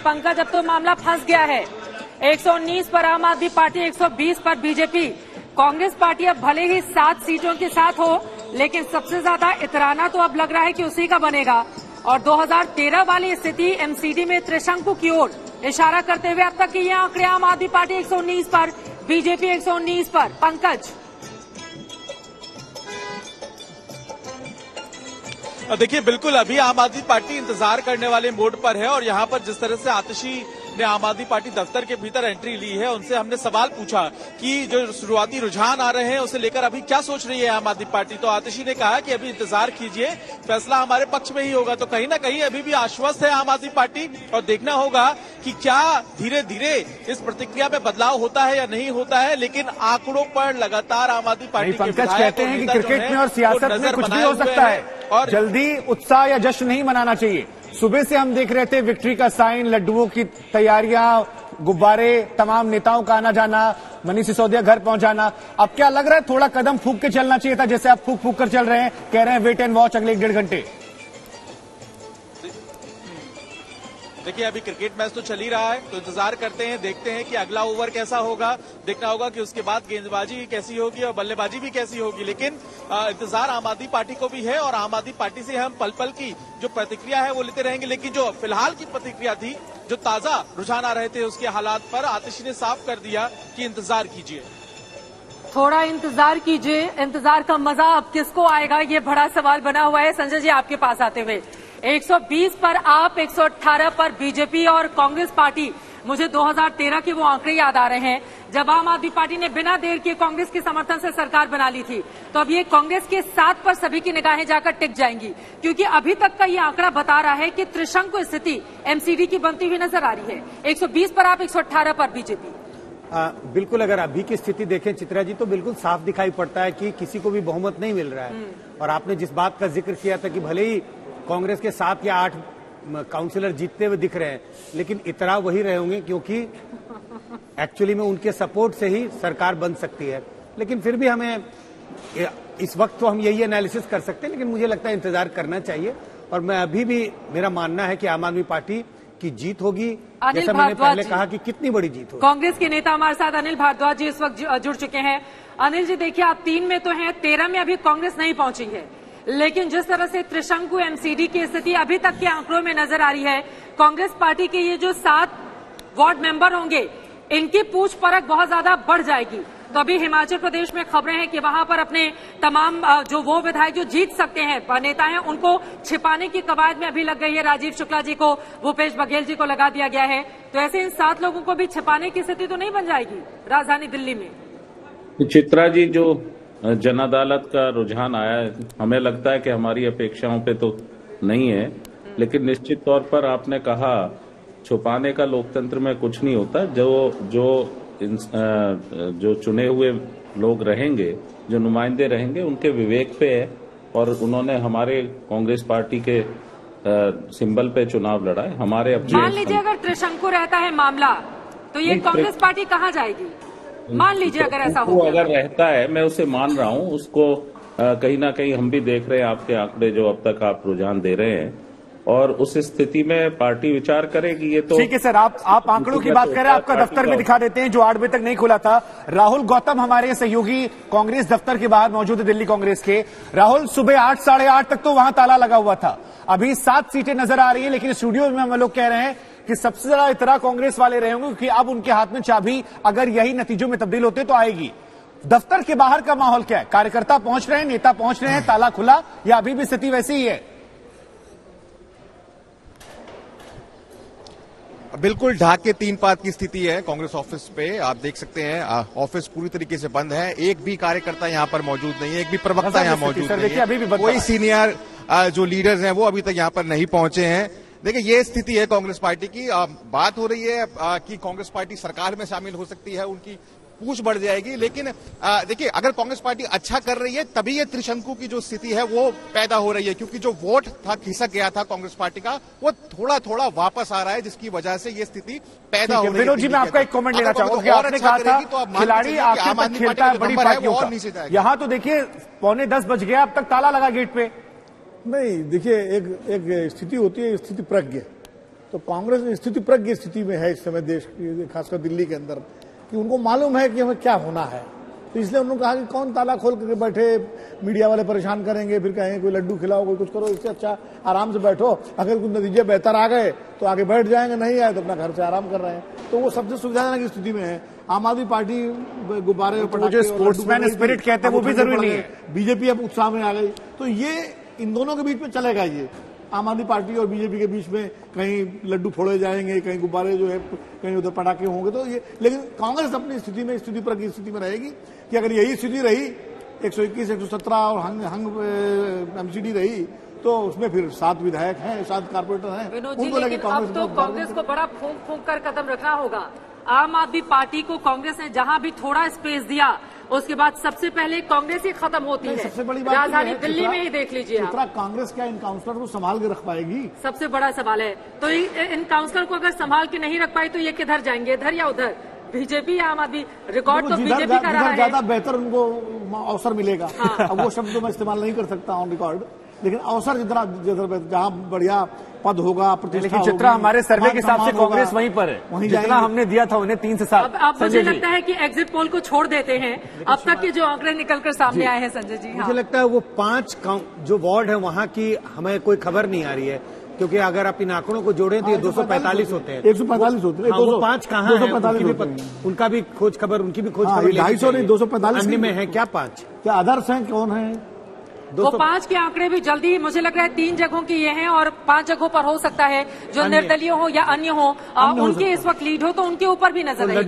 पंकज, अब तो मामला फंस गया है। 119 पर आम आदमी पार्टी, 120 पर बीजेपी। कांग्रेस पार्टी अब भले ही 7 सीटों के साथ हो, लेकिन सबसे ज्यादा इतराना तो अब लग रहा है कि उसी का बनेगा। और 2013 वाली स्थिति एमसीडी में त्रिशंकु की ओर इशारा करते हुए अब तक के ये आंकड़े, आम आदमी पार्टी 119 पर, बीजेपी 119 पर। पंकज, देखिए बिल्कुल अभी आम आदमी पार्टी इंतजार करने वाले मोड पर है और यहाँ पर जिस तरह से आतिशी ने आम आदमी पार्टी दफ्तर के भीतर एंट्री ली है, उनसे हमने सवाल पूछा कि जो शुरुआती रुझान आ रहे हैं उसे लेकर अभी क्या सोच रही है आम आदमी पार्टी। तो आतिशी ने कहा कि अभी इंतजार कीजिए, फैसला हमारे पक्ष में ही होगा। तो कहीं ना कहीं अभी भी आश्वस्त है आम आदमी पार्टी और देखना होगा कि क्या धीरे धीरे इस प्रतिक्रिया में बदलाव होता है या नहीं होता है। लेकिन आंकड़ों पर लगातार आम आदमी पार्टी के पंकज कहते हैं कि क्रिकेट में और सियासत में कुछ भी हो सकता है और जल्दी उत्साह या जश्न नहीं मनाना चाहिए। सुबह से हम देख रहे थे विक्ट्री का साइन, लड्डुओं की तैयारियां, गुब्बारे, तमाम नेताओं का आना जाना, मनीष सिसोदिया घर पहुंचाना। अब क्या लग रहा है थोड़ा कदम फूंक के चलना चाहिए था, जैसे आप फूंक फूंक कर चल रहे हैं, कह रहे हैं वेट एंड वॉच अगले 1-1.5 घंटे। देखिए अभी क्रिकेट मैच तो चल ही रहा है, तो इंतजार करते हैं, देखते हैं कि अगला ओवर कैसा होगा। देखना होगा कि उसके बाद गेंदबाजी कैसी होगी और बल्लेबाजी भी कैसी होगी। लेकिन इंतजार आम आदमी पार्टी को भी है और आम आदमी पार्टी से हम पल पल की जो प्रतिक्रिया है वो लेते रहेंगे। लेकिन जो फिलहाल की प्रतिक्रिया थी, जो ताजा रुझान आ रहे थे उसके हालात पर आतिशी ने साफ कर दिया कि इंतजार कीजिए, थोड़ा इंतजार कीजिए। इंतजार का मजा अब किसको आएगा, ये बड़ा सवाल बना हुआ है। संजय जी, आपके पास आते हुए 120 पर आप, 118 पर बीजेपी और कांग्रेस पार्टी। मुझे 2013 के वो आंकड़े याद आ रहे हैं जब आम आदमी पार्टी ने बिना देर किए कांग्रेस के समर्थन से सरकार बना ली थी। तो अब ये कांग्रेस के 7 पर सभी की निगाहें जाकर टिक जाएंगी, क्योंकि अभी तक का ये आंकड़ा बता रहा है कि त्रिशंकु स्थिति एमसीडी की बनती हुई नजर आ रही है। 120 पर आप, 118 पर बीजेपी। बिल्कुल, अगर अभी की स्थिति देखें चित्रा जी तो बिल्कुल साफ दिखाई पड़ता है कि किसी को भी बहुमत नहीं मिल रहा है। और आपने जिस बात का जिक्र किया था कि भले ही कांग्रेस के 7 या 8 काउंसिलर जीतते हुए दिख रहे हैं, लेकिन इतरा वही रहे होंगे, क्योंकि एक्चुअली में उनके सपोर्ट से ही सरकार बन सकती है। लेकिन फिर भी हमें इस वक्त तो हम यही एनालिसिस कर सकते हैं, लेकिन मुझे लगता है इंतजार करना चाहिए। और मैं अभी भी, मेरा मानना है कि आम आदमी पार्टी की जीत होगी, जैसा मैंने पहले कहा कि कितनी बड़ी जीत होगी। कांग्रेस के नेता हमारे साथ अनिल भारद्वाज जी इस वक्त जुड़ चुके हैं। अनिल जी, देखिए आप 3 में तो हैं, 13 में अभी कांग्रेस नहीं पहुंची है, लेकिन जिस तरह से त्रिशंकु एमसीडी की स्थिति अभी तक के आंकड़ों में नजर आ रही है, कांग्रेस पार्टी के ये जो 7 वार्ड मेंबर होंगे, इनकी पूछ परख बहुत ज्यादा बढ़ जाएगी। तो अभी हिमाचल प्रदेश में खबरें हैं कि वहां पर अपने तमाम जो वो विधायक जो जीत सकते हैं, नेता हैं, उनको छिपाने की कवायद में अभी लग गई है। राजीव शुक्ला जी को, भूपेश बघेल जी को लगा दिया गया है। तो ऐसे इन 7 लोगों को भी छिपाने की स्थिति तो नहीं बन जाएगी राजधानी दिल्ली में? चित्रा जी, जो जन अदालत का रुझान आया है, हमें लगता है कि हमारी अपेक्षाओं पे तो नहीं है, लेकिन निश्चित तौर पर आपने कहा छुपाने का लोकतंत्र में कुछ नहीं होता। जो चुने हुए लोग रहेंगे, जो नुमाइंदे रहेंगे, उनके विवेक पे है। और उन्होंने हमारे कांग्रेस पार्टी के सिंबल पे चुनाव लड़ा है। हमारे अपने, मान लीजिए अगर त्रिशंकु रहता है मामला, तो ये कांग्रेस पार्टी कहाँ जाएगी? मान लीजिए अगर ऐसा हो, अगर रहता है, मैं उसे मान रहा हूं, उसको कहीं ना कहीं हम भी देख रहे हैं आपके आंकड़े जो अब तक आप रुझान दे रहे हैं, और उस स्थिति में पार्टी विचार करेगी। ये तो ठीक है सर, आप आंकड़ों की बात करें, आपका दफ्तर भी दिखा देते हैं जो 8 बजे तक नहीं खुला था। राहुल गौतम हमारे सहयोगी कांग्रेस दफ्तर के बाहर मौजूद है, दिल्ली कांग्रेस के। राहुल, सुबह 8, साढ़े 8 तक तो वहां ताला लगा हुआ था, अभी 7 सीटें नजर आ रही है, लेकिन स्टूडियो में हम लोग कह रहे हैं कि सबसे ज्यादा इतरा कांग्रेस वाले रहे होंगे, क्योंकि अब उनके हाथ में चाबी, अगर यही नतीजों में तब्दील होते तो आएगी। दफ्तर के बाहर का माहौल क्या है? कार्यकर्ता पहुंच रहे हैं, नेता पहुंच रहे हैं, ताला खुला, या अभी भी स्थिति वैसी ही है? बिल्कुल ढाक के 3 पात की स्थिति है कांग्रेस ऑफिस पे। आप देख सकते हैं ऑफिस पूरी तरीके से बंद है, एक भी कार्यकर्ता यहाँ पर मौजूद नहीं है, एक भी प्रवक्ता यहाँ मौजूद नहीं है, कोई सीनियर जो लीडर्स हैं वो अभी तक यहाँ पर नहीं पहुंचे हैं। देखिए, ये स्थिति है कांग्रेस पार्टी की। बात हो रही है कि कांग्रेस पार्टी सरकार में शामिल हो सकती है, उनकी पूछ बढ़ जाएगी। लेकिन देखिए, अगर कांग्रेस पार्टी अच्छा कर रही है तभी ये त्रिशंकु की जो स्थिति है वो पैदा हो रही है, क्योंकि जो वोट था, खिसक गया था कांग्रेस पार्टी का, वो थोड़ा थोड़ा वापस आ रहा है, जिसकी वजह से ये स्थिति पैदा हो रही है। विनोद जी, मैं आपका एक कमेंट लेना चाहूंगा। आपने कहा था खिलाड़ी आखिर तक खेलता है बड़ी पार्टियों का, यहाँ तो देखिए 9:45 बज गया, अब तक ताला लगा गेट पे। नहीं, देखिए, एक स्थिति होती है, स्थिति प्रज्ञ। तो कांग्रेस स्थितिप्रज्ञ स्थिति में है इस समय देश की, खासकर दिल्ली के अंदर, कि उनको मालूम है कि हमें क्या होना है। तो इसलिए उन्होंने कहा कि कौन ताला खोल करके बैठे, मीडिया वाले परेशान करेंगे, फिर कहेंगे कोई लड्डू खिलाओ, कोई कुछ करो, इससे अच्छा आराम से बैठो। अगर कुछ नतीजे बेहतर आ गए तो आगे बैठ जाएंगे, नहीं आए तो अपना घर से आराम कर रहे हैं। तो वो सबसे सुविधाजनक स्थिति में है। आम आदमी पार्टी गुब्बारे और जो स्पोर्ट्समैन स्पिरिट कहते हैं वो भी जरूरी नहीं है। बीजेपी अब उत्साह में आ गई, तो ये इन दोनों के बीच में चलेगा। ये आम आदमी पार्टी और बीजेपी के बीच में कहीं लड्डू फोड़े जाएंगे, कहीं गुब्बारे जो है, कहीं उधर पटाखे होंगे, तो ये, लेकिन कांग्रेस अपनी स्थिति में, स्थिति पर की स्थिति में रहेगी कि अगर यही स्थिति रही 121, 117 और हंग एमसीडी रही तो उसमें फिर 7 विधायक हैं, 7 कारपोरेटर हैं। विनोद जी, लेकिन अब तो कांग्रेस को बड़ा फूंक फूंक कर कदम रखना होगा। आम आदमी पार्टी को कांग्रेस ने जहां भी थोड़ा स्पेस दिया, उसके बाद सबसे पहले कांग्रेस ही खत्म होती है। सबसे बड़ी बात राजधानी दिल्ली में ही देख लीजिए आप। कांग्रेस क्या इन काउंसलर को संभाल के रख पाएगी? सबसे बड़ा सवाल है। तो इन काउंसलर को अगर संभाल के नहीं रख पाई तो ये किधर जाएंगे, इधर या उधर? बीजेपी या आम आदमी? रिकॉर्ड तो बीजेपी का रहा है। ज्यादा बेहतर उनको अवसर मिलेगा। अब वो शब्द तो मैं इस्तेमाल नहीं कर सकता ऑन रिकॉर्ड, लेकिन अवसर जितना जहां बढ़िया पद होगा, प्रतिष्ठा होगी। चित्रा, हमारे सर्वे के हिसाब से कांग्रेस वहीं पर है, जितना हमने दिया था उन्हें 3 से 7। अब मुझे लगता है कि एग्जिट पोल को छोड़ देते हैं, अब तक के जो आंकड़े निकलकर सामने आए हैं संजय जी। मुझे लगता है वो 5 जो वार्ड है वहां की हमें कोई खबर नहीं आ रही है, क्योंकि अगर आप इन आंकड़ों को जोड़ें तो ये 245 होते हैं। 145 होते हैं। वो 5 कहाँ है? उनका भी खोज खबर, उनकी भी खोज खबर 250 नहीं, 245 अन्य में है क्या? 5 क्या अदर्स हैं? कौन है? वो 5 के आंकड़े भी जल्दी, मुझे लग रहा है 3 जगहों की ये हैं और 5 जगहों पर हो सकता है जो निर्दलीय हो या अन्य हो, उनकी इस वक्त लीड हो तो उनके ऊपर भी नजर आएगी।